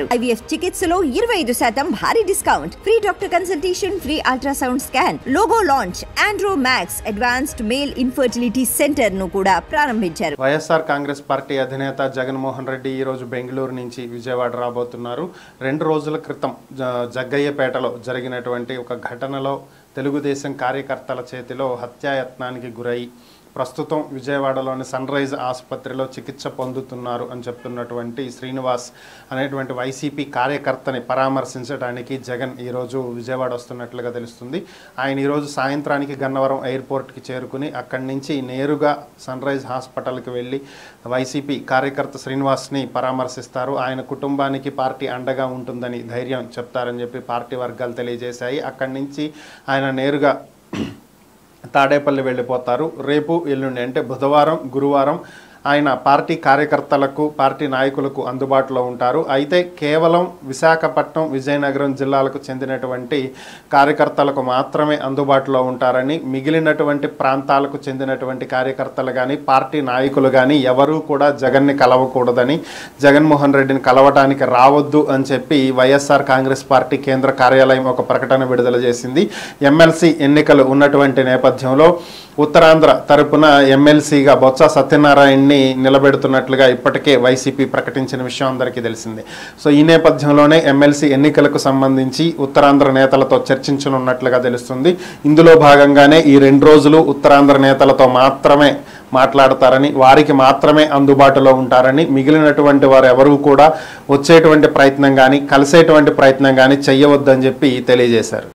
IVF చికిత్సలో 25% భారీ discount, free doctor consultation, free ultrasound scan, logo launch, Andro max advanced male infertility centre ను కూడా ప్రారంభించారు. YSR Congress party అధినేత జగన్మోహన్ రెడ్డి ఈ రోజు బెంగళూరు నుంచి విజయవాడ రాబోతున్నారు. 2 రోజుల క్రితం జగ్గయ్యపేటలో జరిగినటువంటి ఒక ఘటనలో తెలుగుదేశం కార్యకర్తల చేతిలో హత్యాయత్నానికి గురై ప్రస్తుతం విజయవాడలోని సన్ రైజ్ ఆసుపత్రిలో చికిత్స పొందుతున్నారు అని చెప్తున్నటువంటి శ్రీనివాస్ అనేటువంటి వైసీపీ కార్యకర్తని పరామర్శించడానికి జగన్ ఈరోజు విజయవాడ వస్తున్నట్లుగా తెలుస్తుంది. ఆయన ఈరోజు సాయంత్రానికి గన్నవరం ఎయిర్పోర్ట్కి చేరుకుని అక్కడి నుంచి నేరుగా సన్ రైజ్ హాస్పిటల్కి వెళ్ళి వైసీపీ కార్యకర్త శ్రీనివాస్ని పరామర్శిస్తారు. ఆయన కుటుంబానికి పార్టీ అండగా ఉంటుందని ధైర్యం చెప్తారని చెప్పి పార్టీ వర్గాలు తెలియజేశాయి. అక్కడి నుంచి ఆయన నేరుగా తాడేపల్లి వెళ్ళిపోతారు. రేపు ఎల్లుండి అంటే బుధవారం గురువారం ఆయన పార్టీ కార్యకర్తలకు పార్టీ నాయకులకు అందుబాటులో ఉంటారు. అయితే కేవలం విశాఖపట్నం విజయనగరం జిల్లాలకు చెందినటువంటి కార్యకర్తలకు మాత్రమే అందుబాటులో ఉంటారని, మిగిలినటువంటి ప్రాంతాలకు చెందినటువంటి కార్యకర్తలు కానీ పార్టీ నాయకులు కానీ ఎవరూ కూడా జగన్ని కలవకూడదని, జగన్మోహన్ రెడ్డిని కలవటానికి రావద్దు అని చెప్పి వైఎస్ఆర్ కాంగ్రెస్ పార్టీ కేంద్ర కార్యాలయం ఒక ప్రకటన విడుదల చేసింది. ఎమ్మెల్సీ ఎన్నికలు ఉన్నటువంటి నేపథ్యంలో ఉత్తరాంధ్ర తరపున ఎమ్మెల్సీగా బొత్స సత్యనారాయణని నిలబెడుతున్నట్లుగా ఇప్పటికే వైసీపీ ప్రకటించిన విషయం అందరికీ తెలిసిందే. సో ఈ నేపథ్యంలోనే ఎమ్మెల్సీ ఎన్నికలకు సంబంధించి ఉత్తరాంధ్ర నేతలతో చర్చించనున్నట్లుగా తెలుస్తుంది. ఇందులో భాగంగానే ఈ 2 రోజులు ఉత్తరాంధ్ర నేతలతో మాత్రమే మాట్లాడతారని, వారికి మాత్రమే అందుబాటులో ఉంటారని, మిగిలినటువంటి వారు ఎవరూ కూడా వచ్చేటువంటి ప్రయత్నం కానీ కలిసేటువంటి ప్రయత్నం కానీ చెయ్యవద్దని చెప్పి తెలియజేశారు.